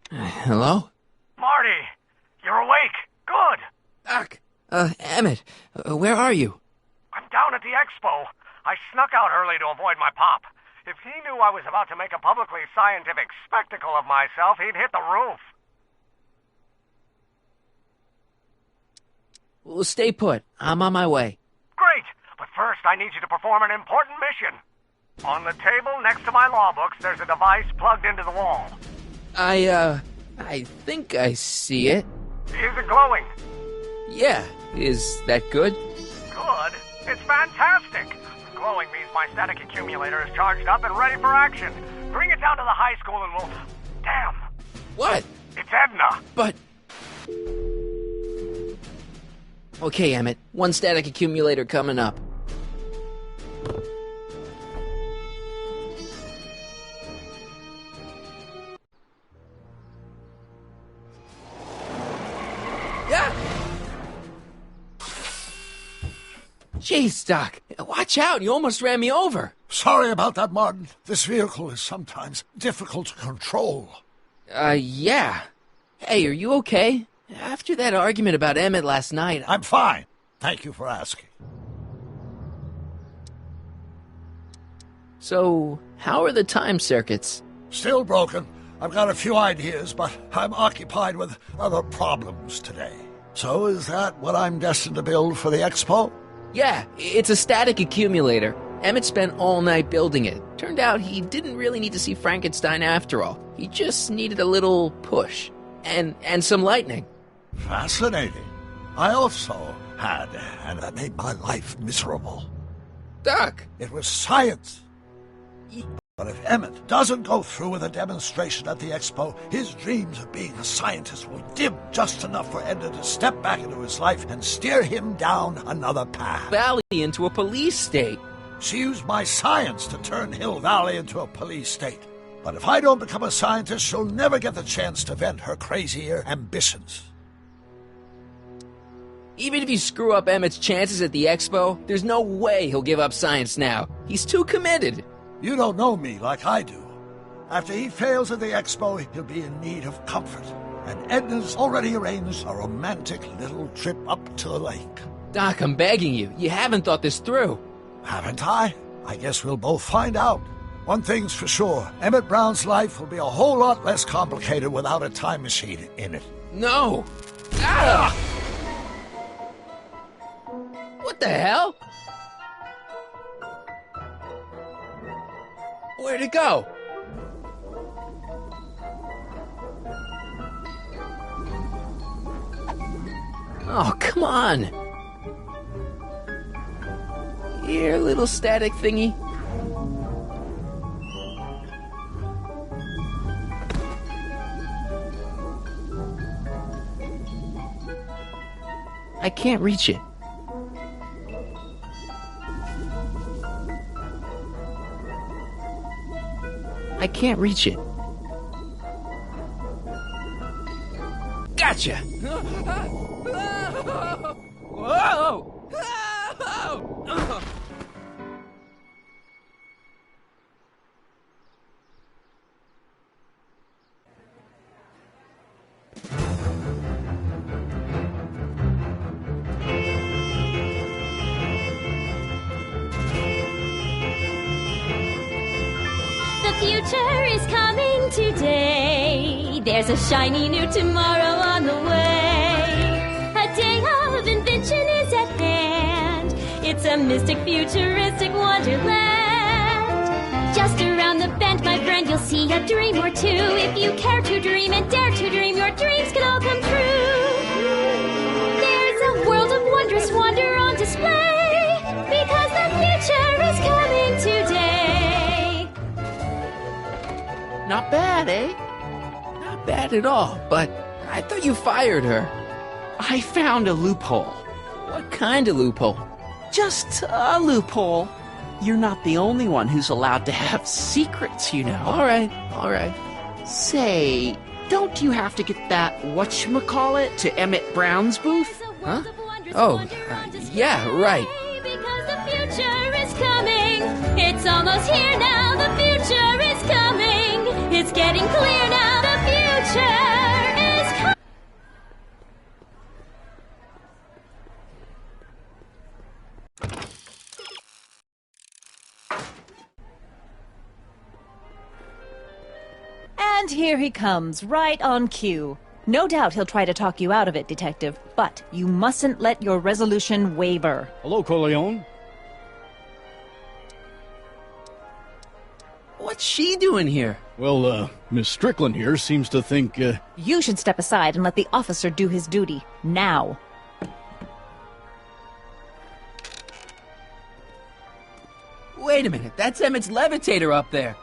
Hello? Marty, you're awake. Good. Doc. Emmett, where are you? I'm down at the expo. I snuck out early to avoid my pop. If he knew I was about to make a publicly scientific spectacle of myself, he'd hit the roof. Well, stay put. I'm on my way. Great, but first I need you to perform an important mission. On the table next to my law books, there's a device plugged into the wall. I think I see it. Is it glowing? Yeah, is that good? Good? It's fantastic. Glowing means my static accumulator is charged up and ready for action. Bring it down to the high school and we'll... Damn. What? It's Edna. But... Okay, Emmett. One static accumulator coming up. Yeah! Jeez, Doc. Watch out. You almost ran me over. Sorry about that, Martin. This vehicle is sometimes difficult to control. Yeah. Hey, are you okay? After that argument about Emmett last night... I'm fine. Thank you for asking. So, how are the time circuits? Still broken. I've got a few ideas, but I'm occupied with other problems today. So is that what I'm destined to build for the expo? Yeah, it's a static accumulator. Emmett spent all night building it. Turned out he didn't really need to see Frankenstein after all. He just needed a little push. And some lightning. Fascinating. I also had, and that made my life miserable. Doc! It was science. But if Emmett doesn't go through with a demonstration at the expo, his dreams of being a scientist will dim just enough for Edna to step back into his life and steer him down another path. Valley into a police state. She used my science to turn Hill Valley into a police state. But if I don't become a scientist, she'll never get the chance to vent her crazier ambitions. Even if you screw up Emmett's chances at the expo, there's no way he'll give up science now. He's too committed. You don't know me like I do. After he fails at the expo, he'll be in need of comfort. And Edna's already arranged a romantic little trip up to the lake. Doc, I'm begging you. You haven't thought this through. Haven't I? I guess we'll both find out. One thing's for sure. Emmett Brown's life will be a whole lot less complicated without a time machine in it. No! Ah! What the hell? Where'd it go? Oh, come on. Here, little static thingy. I can't reach it. I can't reach it. Gotcha! Whoa! The future is coming today. There's a shiny new tomorrow on the way. A day of invention is at hand. It's a mystic, futuristic wonderland. Just around the bend, my friend, you'll see a dream or two. If you care to dream and dare to dream, your dreams can all come true. There's a world of wondrous wonder on display, because the future is coming today. Not bad, eh? Not bad at all, but I thought you fired her. I found a loophole. What kind of loophole? Just a loophole. You're not the only one who's allowed to have secrets, you know. All right. Say, don't you have to get that whatchamacallit to Emmett Brown's booth? Huh? Oh, yeah, right. Because the future is coming coming. It's almost here now. The future is coming. It's getting clear now. The future is coming. And here he comes, right on cue. No doubt he'll try to talk you out of it, Detective, but you mustn't let your resolution waver. Hello, Corleone. What's she doing here? Well, Miss Strickland here seems to think, You should step aside and let the officer do his duty. Now. Wait a minute, that's Emmett's levitator up there.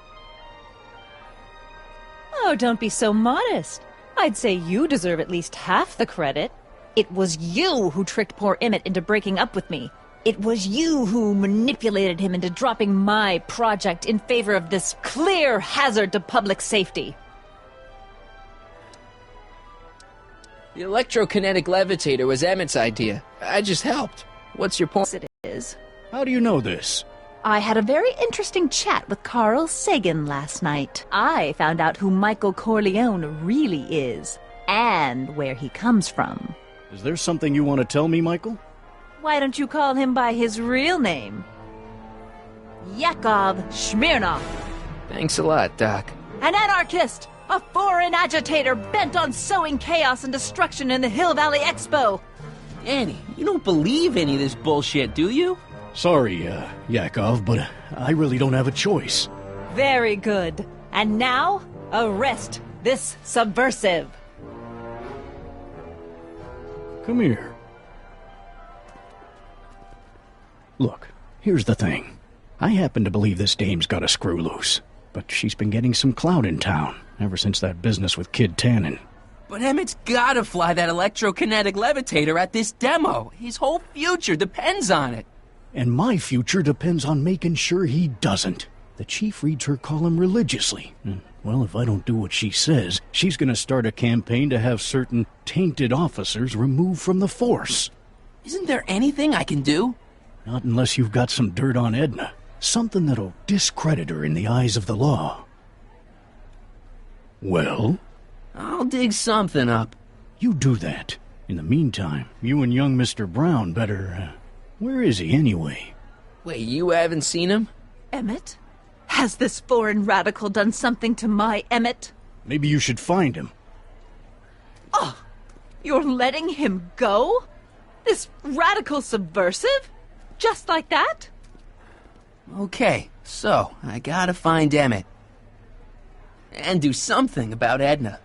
Oh, don't be so modest. I'd say you deserve at least half the credit. It was you who tricked poor Emmett into breaking up with me. It was you who manipulated him into dropping my project in favor of this clear hazard to public safety. The electrokinetic levitator was Emmett's idea. I just helped. What's your point? Yes, it is. how do you know this? I had a very interesting chat with Carl Sagan last night. I found out who Michael Corleone really is, and where he comes from. Is there something you want to tell me, Michael? Why don't you call him by his real name? Yakov Smirnov. Thanks a lot, Doc. An anarchist! A foreign agitator bent on sowing chaos and destruction in the Hill Valley Expo! Annie, you don't believe any of this bullshit, do you? Sorry, Yakov, but I really don't have a choice. Very good. And now, arrest this subversive. Come here. Look, here's the thing. I happen to believe this dame's got a screw loose, but she's been getting some clout in town ever since that business with Kid Tannen. But Emmett's gotta fly that electrokinetic levitator at this demo. His whole future depends on it. And my future depends on making sure he doesn't. The chief reads her column religiously. And, well, if I don't do what she says, she's gonna start a campaign to have certain tainted officers removed from the force. Isn't there anything I can do? Not unless you've got some dirt on Edna. Something that'll discredit her in the eyes of the law. Well? I'll dig something up. You do that. In the meantime, you and young Mr. Brown better, where is he anyway? Wait, you haven't seen him? Emmett? Has this foreign radical done something to my Emmett? Maybe you should find him. Oh, you're letting him go? This radical subversive? Just like that? Okay, so I gotta find Emmett. And do something about Edna.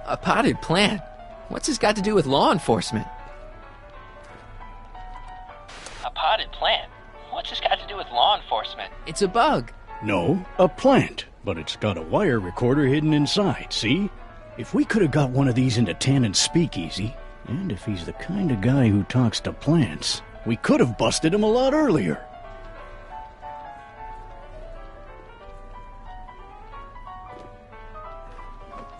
A potted plant? What's this got to do with law enforcement? A potted plant? What's this got to do with law enforcement? It's a bug. No, a plant. But it's got a wire recorder hidden inside, see? If we could have got one of these into Tannen's speakeasy, and if he's the kind of guy who talks to plants, we could have busted him a lot earlier.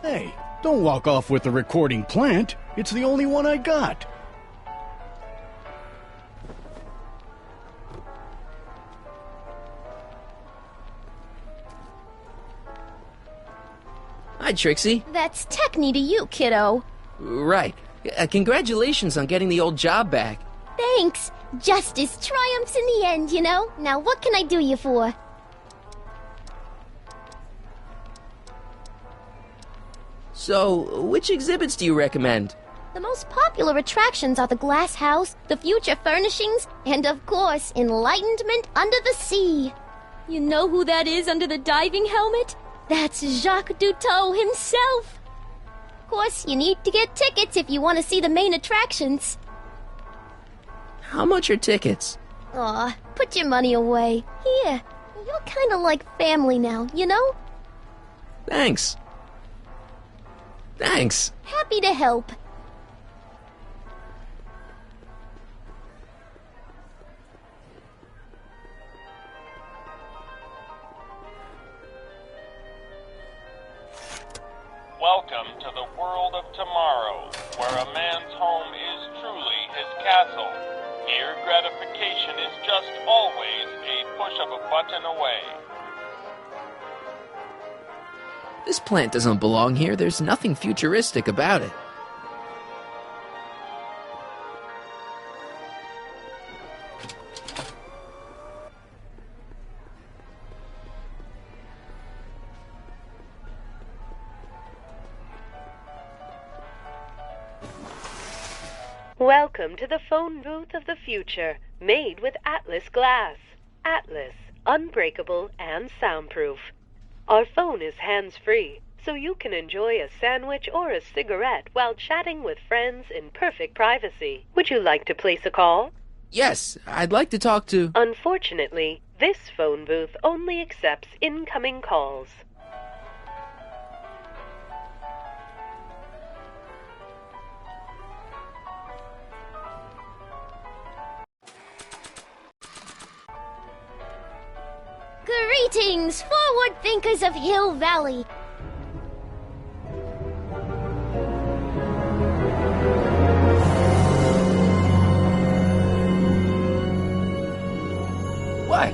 Hey, don't walk off with the recording plant. It's the only one I got. Hi, Trixie. That's Techni to you, kiddo. Right. Congratulations on getting the old job back. Thanks. Justice triumphs in the end, you know? Now what can I do you for? So, which exhibits do you recommend? The most popular attractions are the Glass House, the Future Furnishings, and of course, Enlightenment Under the Sea. You know who that is under the diving helmet? That's Jacques Duteau himself. Of course, you need to get tickets if you want to see the main attractions. How much are tickets? Aw, put your money away. Here, you're kind of like family now, you know? Thanks. Thanks. Happy to help. Welcome to the world of tomorrow, where a man's home is truly his castle. Here, gratification is just always a push of a button away. This plant doesn't belong here. There's nothing futuristic about it. Welcome to the phone booth of the future, made with Atlas glass. Atlas, unbreakable and soundproof. Our phone is hands-free, so you can enjoy a sandwich or a cigarette while chatting with friends in perfect privacy. Would you like to place a call? Yes, I'd like to talk to... Unfortunately, this phone booth only accepts incoming calls. Greetings, forward thinkers of Hill Valley. What?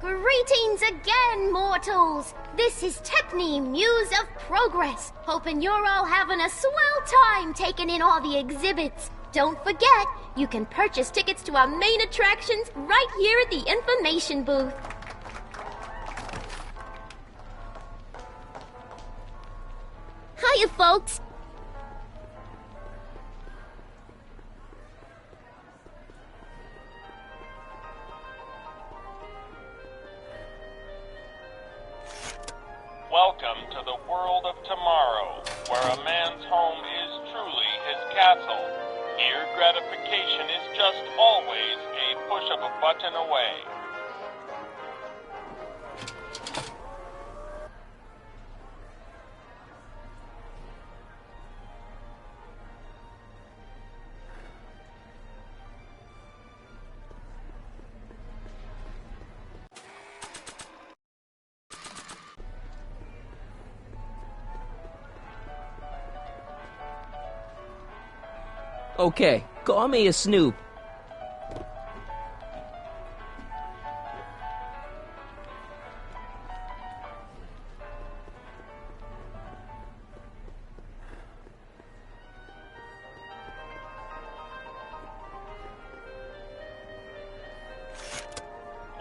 Greetings again, mortals. This is Techne, Muse of Progress. Hoping you're all having a swell time taking in all the exhibits. Don't forget, you can purchase tickets to our main attractions right here at the information booth. Hiya, folks. Welcome to the world of tomorrow, where a man's home is truly his castle. Here, gratification is just always a push of a button away. Okay, call me a snoop.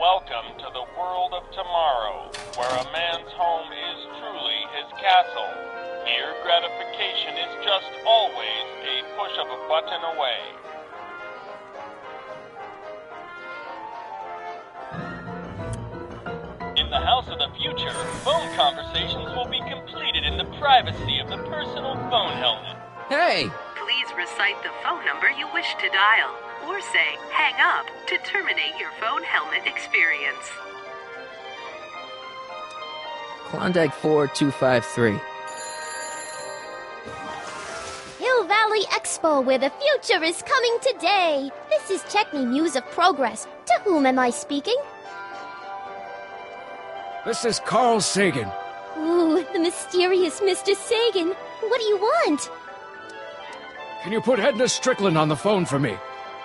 Welcome to the world of tomorrow, where a man's home is truly his castle. Here, gratification is just always a push of a button away. In the house of the future, phone conversations will be completed in the privacy of the personal phone helmet. Hey! Please recite the phone number you wish to dial, or say hang up to terminate your phone helmet experience. Klondike 4253. Hill Valley Expo, where the future is coming today. This is Techne, Muse of Progress. To whom am I speaking? This is Carl Sagan. Ooh, the mysterious Mr. Sagan. What do you want? Can you put Edna Strickland on the phone for me?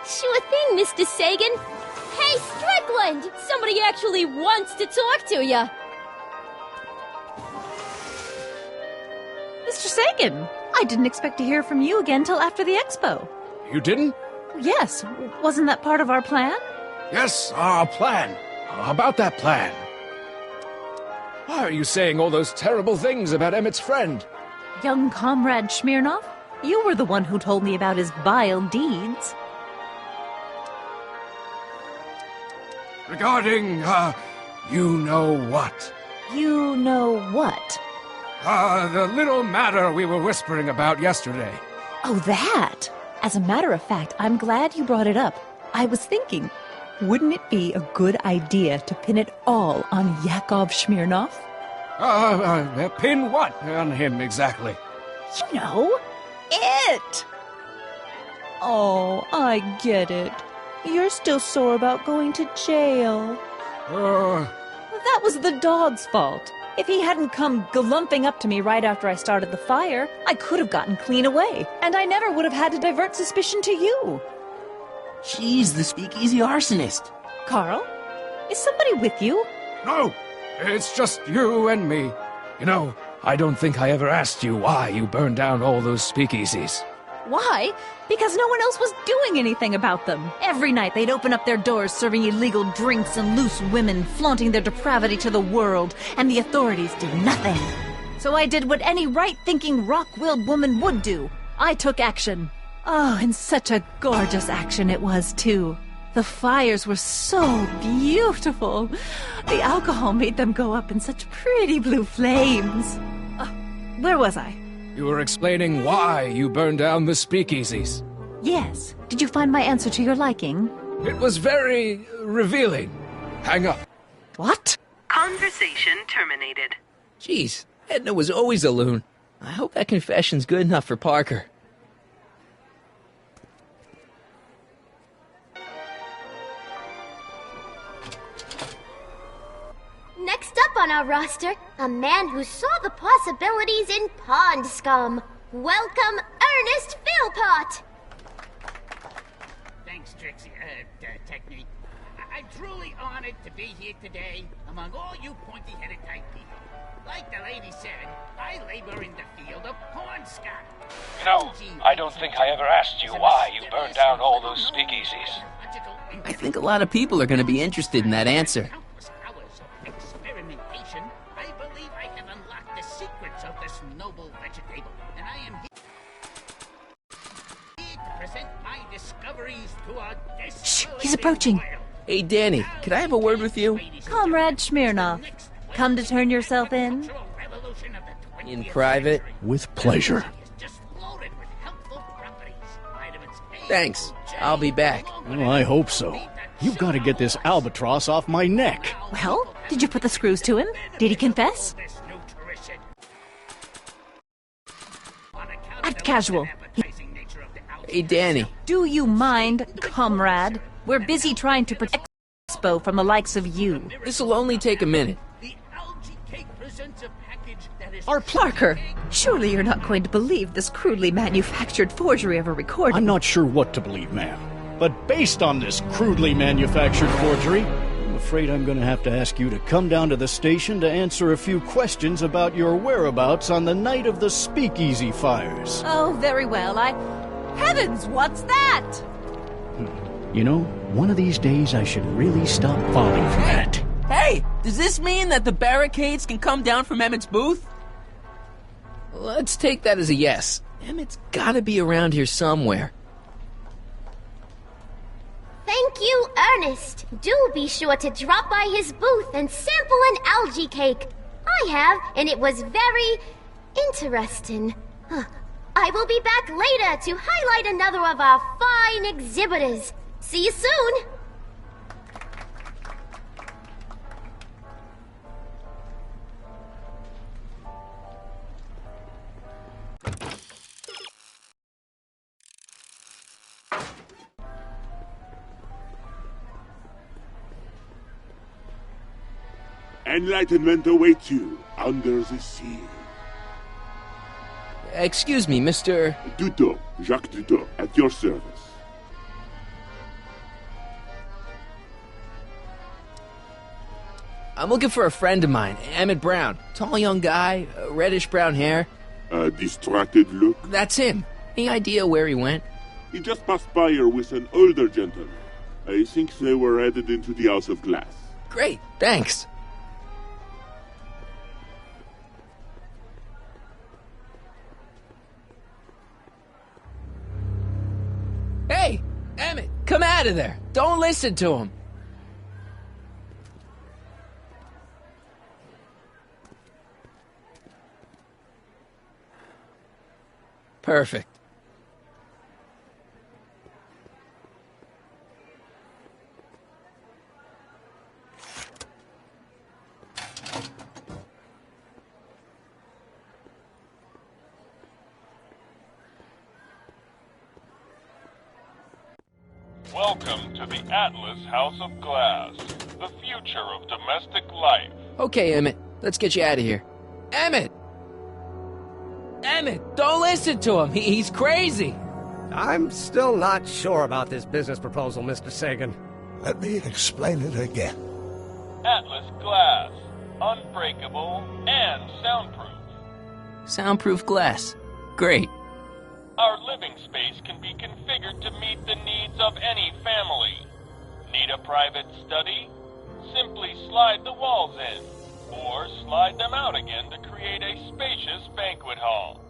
Sure thing, Mr. Sagan. Hey, Strickland! Somebody actually wants to talk to you. Mr. Sagan, I didn't expect to hear from you again till after the expo. You didn't? Yes, wasn't that part of our plan? Yes, our plan. About that plan. Why are you saying all those terrible things about Emmett's friend? Young comrade Smirnov, you were the one who told me about his vile deeds. Regarding, you know what? You know what? The little matter we were whispering about yesterday. Oh, that! As a matter of fact, I'm glad you brought it up. I was thinking, wouldn't it be a good idea to pin it all on Yakov Smirnov? Pin what on him exactly? You know, it! Oh, I get it. You're still sore about going to jail. That was the dog's fault. If he hadn't come glumping up to me right after I started the fire, I could have gotten clean away, and I never would have had to divert suspicion to you. She's the speakeasy arsonist. Carl, is somebody with you? No, it's just you and me. You know, I don't think I ever asked you why you burned down all those speakeasies. Why? Because no one else was doing anything about them. Every night they'd open up their doors serving illegal drinks and loose women, flaunting their depravity to the world, and the authorities did nothing. So I did what any right-thinking, rock-willed woman would do. I took action. Oh, and such a gorgeous action it was, too. The fires were so beautiful. The alcohol made them go up in such pretty blue flames. Where was I? You were explaining why you burned down the speakeasies. Yes. Did you find my answer to your liking? It was very revealing. Hang up. What? Conversation terminated. Jeez, Edna was always a loon. I hope that confession's good enough for Parker. Next up on our roster, a man who saw the possibilities in pond scum. Welcome, Ernest Philpott! Thanks, Trixie, Technique. I'm truly honored to be here today among all you pointy-headed type people. Like the lady said, I labor in the field of porn scum. You know, I don't think I ever asked you why you burned down all those speakeasies. I think a lot of people are going to be interested in that answer. Shh, he's approaching. Hey, Danny, could I have a word with you? Comrade Smirnov, come to turn yourself in? In private? With pleasure. Thanks. I'll be back. Well, I hope so. You've got to get this albatross off my neck. Well, did you put the screws to him? Did he confess? Act casual. Hey, Danny. Do you mind, comrade? We're busy trying to protect Expo from the likes of you. This'll only take a minute. Our Parker, surely you're not going to believe this crudely manufactured forgery of a recording. I'm not sure what to believe, ma'am. But based on this crudely manufactured forgery, I'm afraid I'm going to have to ask you to come down to the station to answer a few questions about your whereabouts on the night of the speakeasy fires. Oh, very well. Heavens, what's that? You know, one of these days I should really stop falling for that. Hey, does this mean that the barricades can come down from Emmett's booth? Let's take that as a yes. Emmett's gotta be around here somewhere. Thank you, Ernest. Do be sure to drop by his booth and sample an algae cake. I have, and it was very interesting. I will be back later to highlight another of our fine exhibitors. See you soon! Enlightenment awaits you under the sea. Excuse me, Mr. Duto, Jacques Duto, at your service. I'm looking for a friend of mine, Emmett Brown. Tall young guy, reddish-brown hair. A distracted look? That's him. Any idea where he went? He just passed by here with an older gentleman. I think they were headed into the House of Glass. Great, thanks. Hey, Emmett, come out of there. Don't listen to him. Perfect. Welcome to the Atlas House of Glass, the future of domestic life. Okay, Emmett, let's get you out of here. Emmett! Emmett, don't listen to him. He's crazy. I'm still not sure about this business proposal, Mr. Sagan. Let me explain it again. Atlas glass. Unbreakable and soundproof. Soundproof glass. Great. Our living space can be configured to meet the needs of any family. Need a private study? Simply slide the walls in, or slide them out again to create a spacious banquet hall.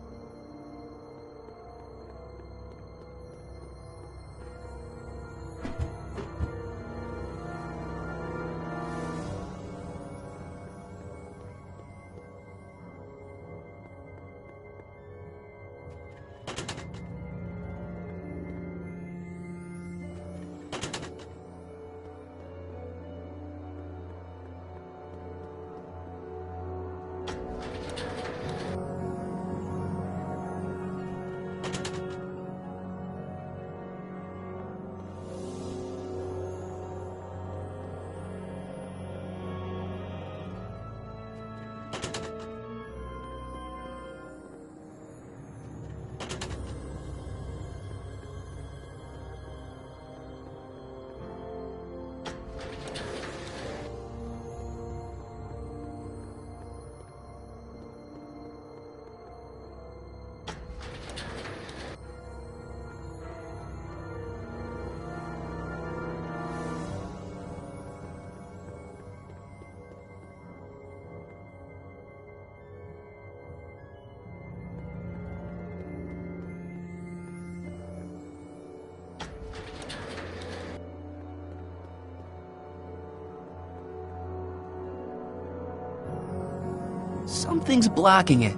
Something's blocking it.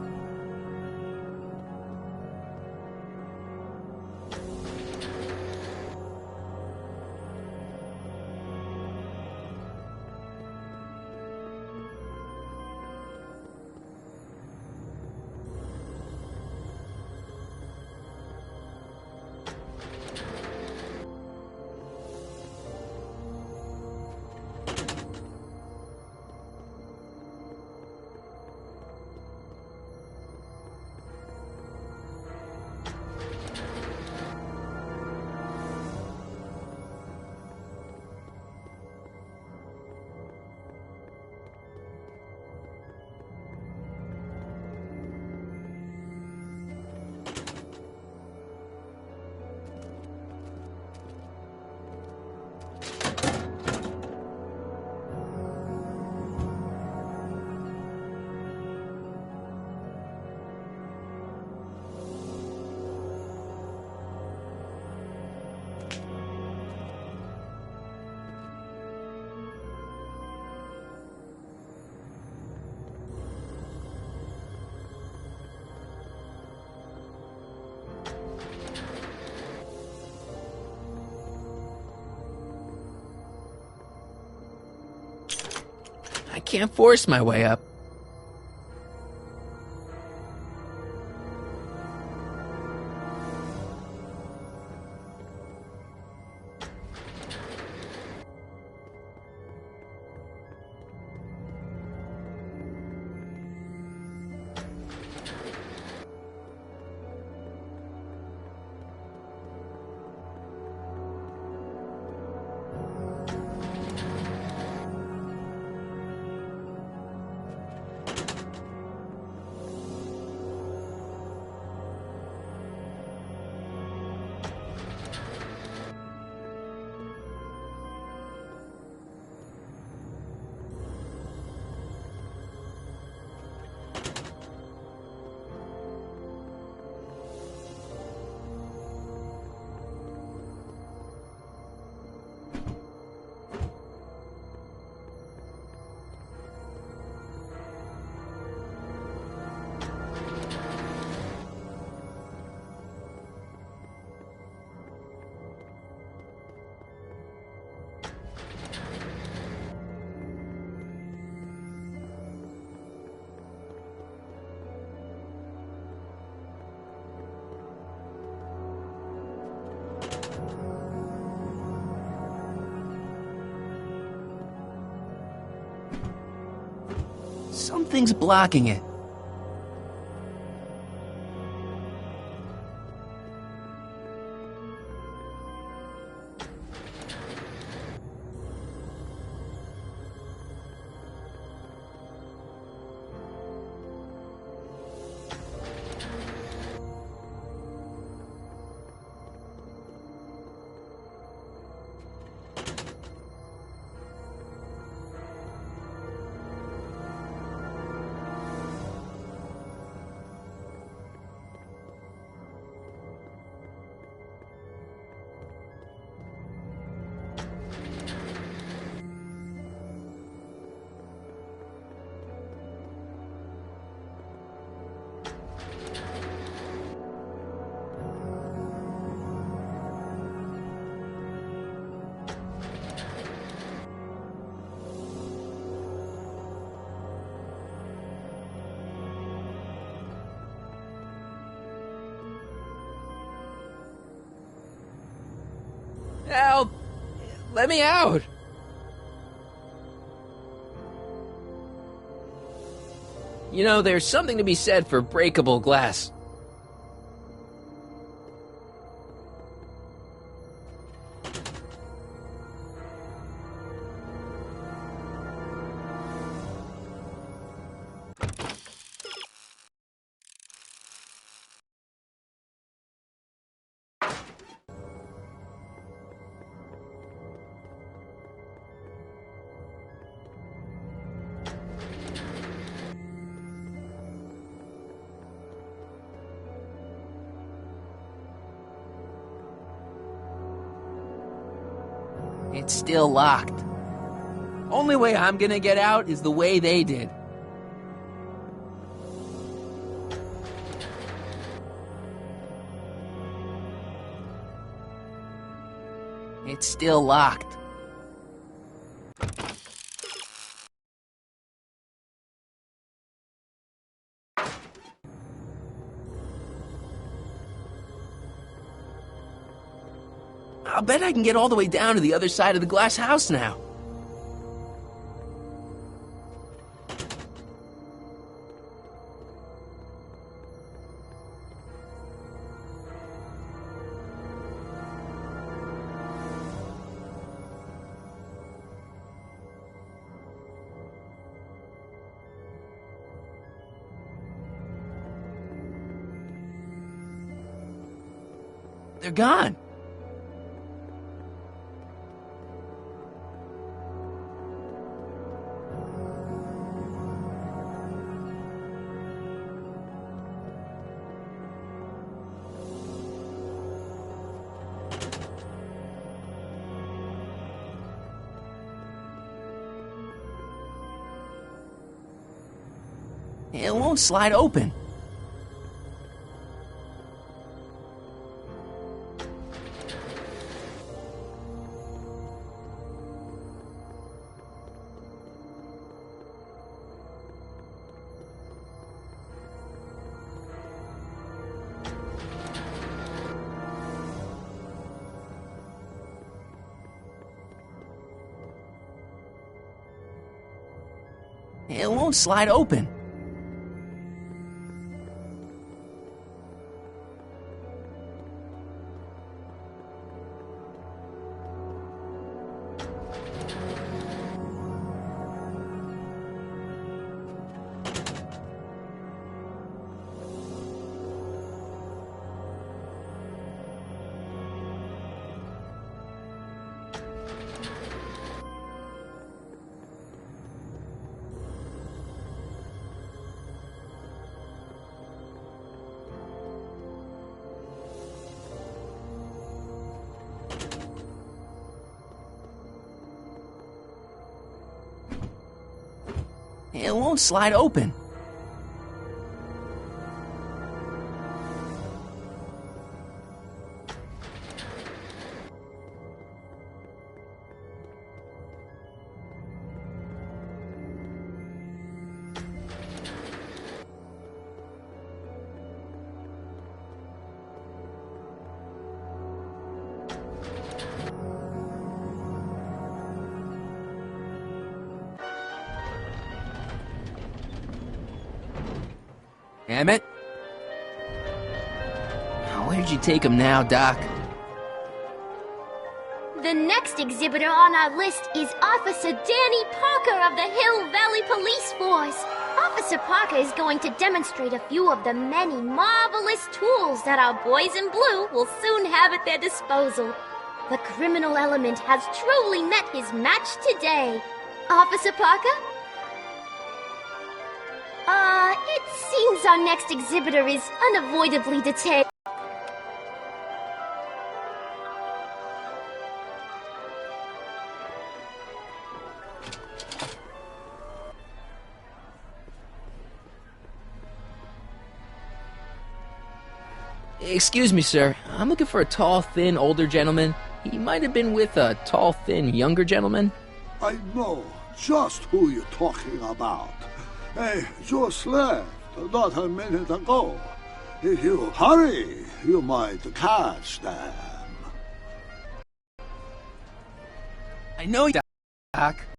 I can't force my way up. Something's blocking it. Help! Let me out! You know, there's something to be said for breakable glass. It's still locked. Only way I'm gonna get out is the way they did. It's still locked. I'll bet I can get all the way down to the other side of the glass house now. They're gone. It won't slide open. It won't slide open. It won't slide open. Emmett? Where'd you take him now, Doc? The next exhibitor on our list is Officer Danny Parker of the Hill Valley Police Force. Officer Parker is going to demonstrate a few of the many marvelous tools that our boys in blue will soon have at their disposal. The criminal element has truly met his match today. Officer Parker? It seems our next exhibitor is unavoidably detained. Excuse me, sir. I'm looking for a tall, thin, older gentleman. He might have been with a tall, thin, younger gentleman. I know just who you're talking about. They just left not a minute ago. If you hurry, you might catch them. I know, Doc.